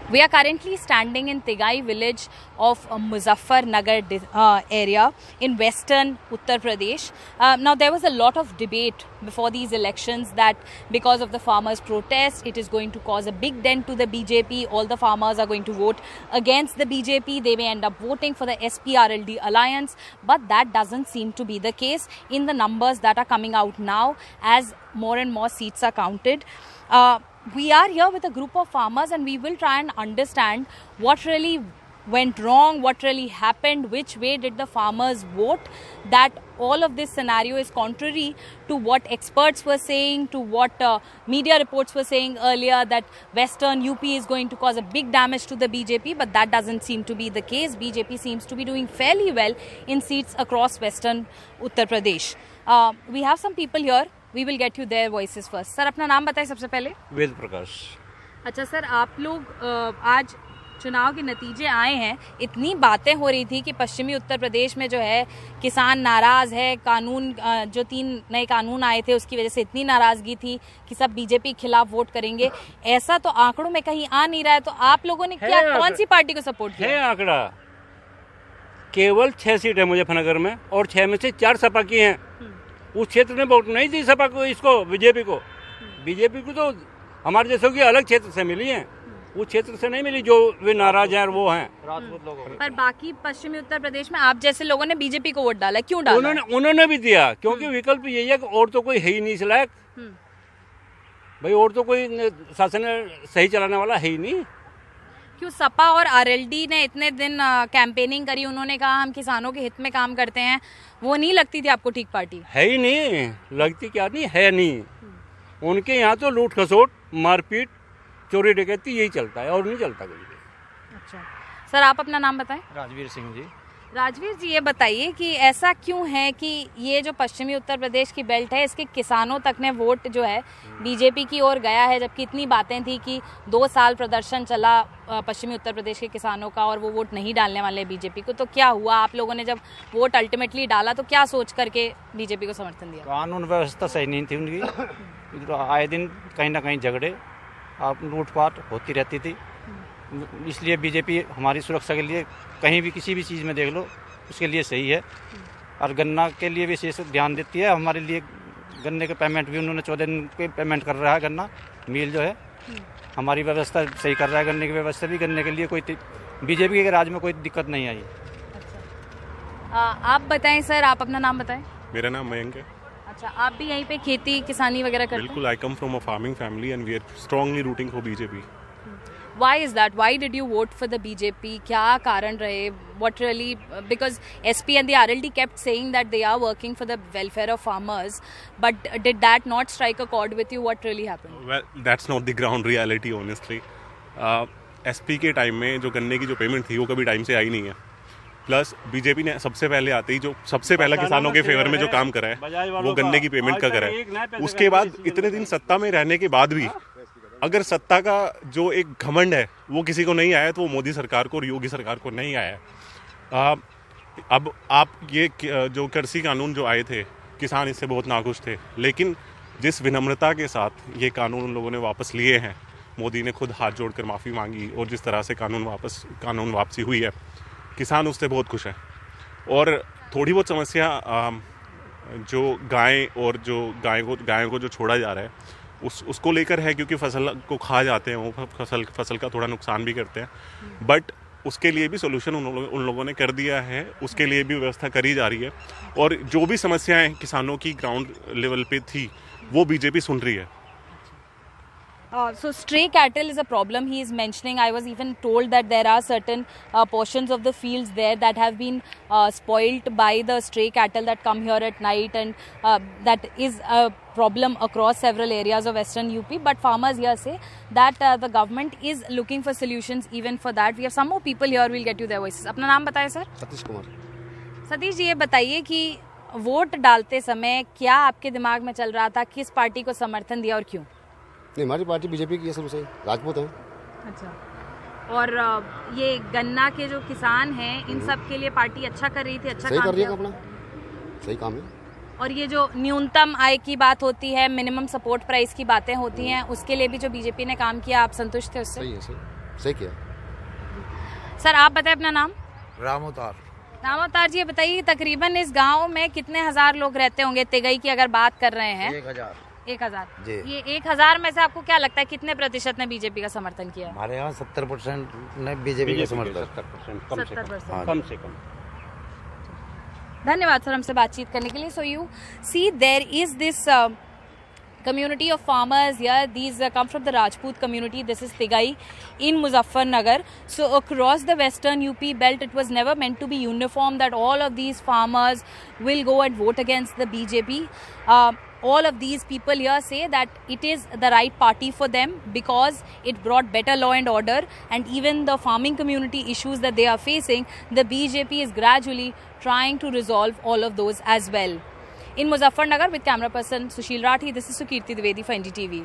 We are currently standing in Tegai village of Muzaffarnagar area in western Uttar Pradesh. Now there was a lot of debate before these elections that because of the farmers' protest, it is going to cause a big dent to the BJP. All the farmers are going to vote against the BJP. They may end up voting for the SPRLD alliance, but that doesn't seem to be the case in the numbers that are coming out now as more and more seats are counted. We are here with a group of farmers and we will try and understand what really went wrong, what really happened, which way did the farmers vote, that all of this scenario is contrary to what experts were saying, to what media reports were saying earlier, that western UP is going to cause a big damage to the BJP, but that doesn't seem to be the case. BJP seems to be doing fairly well in seats across western Uttar Pradesh. We have some people here. We will get you their voices first. Sir अपना नाम बताएं सबसे पहले। वेद प्रकाश। अच्छा sir, आप लोग आज चुनाव के नतीजे आए हैं, इतनी बातें हो रही थी कि पश्चिमी उत्तर प्रदेश में जो है किसान नाराज है, कानून जो 3 नए कानून आए थे उसकी वजह से इतनी नाराजगी थी कि सब बीजेपी के खिलाफ वोट करेंगे। ऐसा तो आंकड़ों में कहीं आ नहीं रहा है, तो आप लोगों ने क्या कौन सी पार्टी को सपोर्ट किया? है आंकड़ा, केवल 6 सीट है मुजफ्फरनगर में और 6 में से 4 सपा की हैं। उस क्षेत्र में वोट नहीं दी सपा को, इसको बीजेपी को तो हमारे जैसों की अलग क्षेत्र से मिली है, उस क्षेत्र से नहीं मिली जो वे नाराज हैं और वो हैं राजपूत लोगों। पर बाकी पश्चिमी उत्तर प्रदेश में आप जैसे लोगों ने बीजेपी को वोट डाला, क्यों डाला? उन्होंने भी दिया क्योंकि विकल्प यही है कि और तो कोई है ही नहीं इस लायक भाई, और तो कोई शासन सही चलाने वाला है ही नहीं। क्यों सपा और आरएलडी ने इतने दिन कैंपेनिंग करी, उन्होंने कहा हम किसानों के हित में काम करते हैं, वो नहीं लगती थी आपको ठीक पार्टी? है ही नहीं, लगती क्या नहीं है नहीं। उनके यहाँ तो लूट खसोट, मारपीट, चोरी डकैती यही चलता है और नहीं चलता कोई। अच्छा सर, आप अपना नाम बताएं। राजवीर सिंह जी। राजवीर जी, ये बताइए कि ऐसा क्यों है कि ये जो पश्चिमी उत्तर प्रदेश की बेल्ट है इसके किसानों तक ने वोट जो है बीजेपी की ओर गया है, जबकि इतनी बातें थी कि 2 साल प्रदर्शन चला पश्चिमी उत्तर प्रदेश के किसानों का और वो वोट नहीं डालने वाले बीजेपी को। तो क्या हुआ, आप लोगों ने जब वोट अल्टीमेटली डाला तो क्या सोच करके बीजेपी को समर्थन दिया? कानून व्यवस्था सही नहीं थी उनकी, आए दिन कहीं ना कहीं झगड़े, लूटपाट होती रहती थी, इसलिए बीजेपी हमारी सुरक्षा के लिए कहीं भी किसी भी चीज़ में देख लो उसके लिए सही है। और गन्ना के लिए विशेष ध्यान देती है, हमारे लिए गन्ने के पेमेंट भी उन्होंने 14 दिन के पेमेंट कर रहा है, गन्ना मिल जो है हमारी व्यवस्था सही कर रहा है, गन्ने की व्यवस्था भी, गन्ने के लिए कोई बीजेपी के राज में कोई दिक्कत नहीं आई। अच्छा, आप बताएं सर, आप अपना नाम बताएं। मेरा नाम मयंक है। अच्छा, आप भी यहीं पे खेती किसानी वगैरह करते हैं? बिल्कुल, I come from a farming family and we are strongly rooting for BJP. Why is that? Why did you vote for the BJP? क्या कारण रहे? What really? Because SP and the RLD kept saying that they are working for the welfare of farmers, but did that not strike a chord with you? What really happened? Well, that's not the ground reality, honestly. SP के time में जो गन्ने की जो payment थी वो कभी time से आई नहीं है। प्लस बीजेपी ने सबसे पहले आते ही जो सबसे पहला किसानों के फेवर में जो काम करा है वो गन्ने की पेमेंट का करा है। उसके बाद इतने दिन सत्ता में रहने के बाद भी अगर सत्ता का जो एक घमंड है वो किसी को नहीं आया तो वो मोदी सरकार को और योगी सरकार को नहीं आया। अब आप ये जो कृषि कानून जो आए थे, किसान इससे बहुत नाखुश थे, लेकिन जिस विनम्रता के साथ ये कानून उन लोगों ने वापस लिए हैं, मोदी ने खुद हाथ जोड़कर माफ़ी मांगी और जिस तरह से कानून वापसी हुई है, किसान उससे बहुत खुश है। और थोड़ी बहुत समस्या जो गाय और जो गायों को जो छोड़ा जा रहा है उसको लेकर है, क्योंकि फसल को खा जाते हैं वो, फसल का थोड़ा नुकसान भी करते हैं, बट उसके लिए भी सोल्यूशन उन लोगों ने कर दिया है, उसके लिए भी व्यवस्था करी जा रही है। और जो भी समस्याएं किसानों की ग्राउंड लेवल पे थी वो बीजेपी सुन रही है। So stray cattle is a problem he is mentioning. I was even told that there are certain portions of the fields there that have been spoilt by the stray cattle that come here at night, and that is a problem across several areas of western UP. But farmers here say that the government is looking for solutions even for that. We have some more people here. We'll get you their voices. अपना नाम बताएं sir. Satish Kumar. Satish ji, ये बताइए कि vote डालते समय क्या आपके दिमाग में चल रहा था, किस पार्टी को समर्थन दिया और क्यों? नहीं, हमारी पार्टी बीजेपी की है, शुरू से राजपूत हैं। अच्छा, और ये गन्ना के जो किसान हैं इन सब के लिए पार्टी अच्छा कर रही थी, अच्छा सही काम कर रही है, किया? अपना सही काम है। और ये जो न्यूनतम आय की बात होती है, मिनिमम सपोर्ट प्राइस की बातें होती हैं, उसके लिए भी जो बीजेपी ने काम किया, आप संतुष्ट थे उससे? सही है, सही। सही किया। सर आप बताएं अपना नाम। रामोतार। रामोतार जी, ये बताइए तकरीबन इस गांव में कितने हजार लोग रहते होंगे तिगई की अगर बात कर रहे हैं? 1000। 1000 जी। ये 1000 में से आपको क्या लगता है कितने प्रतिशत ने बीजेपी का समर्थन किया? हमारे यहाँ 70% ने बीजेपी का समर्थन। 70% कम से कम। 70%। कम से कम। धन्यवाद सर हमसे बातचीत करने के लिए। So you see there is this community of farmers here. These come from the Rajput community. This is Tigai in Muzaffarnagar. So across the western UP belt, it was never meant to be uniform that all of these farmers will go and vote against the BJP. All of these people here say that it is the right party for them because it brought better law and order, and even the farming community issues that they are facing, the BJP is gradually trying to resolve all of those as well. In Muzaffarnagar with camera person Sushil Rathi, this is Sukirti Dwivedi for NDTV.